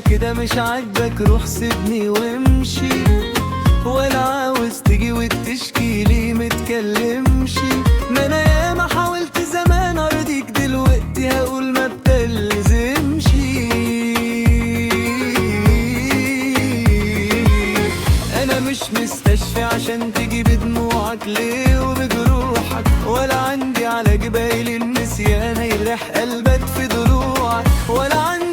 كده مش عاجبك روح سيبني وامشي، ولا عاوز تيجي وتشكيلي متكلمش. ما انا ياما حاولت زمان ارضيك، دلوقتي هقول ما بتلزمش. انا مش مستشفي عشان تيجي بدموعك ليه وبجروحك، ولا عندي على جبال النسيان هيريح قلبك في ضلوعك، ولا عندي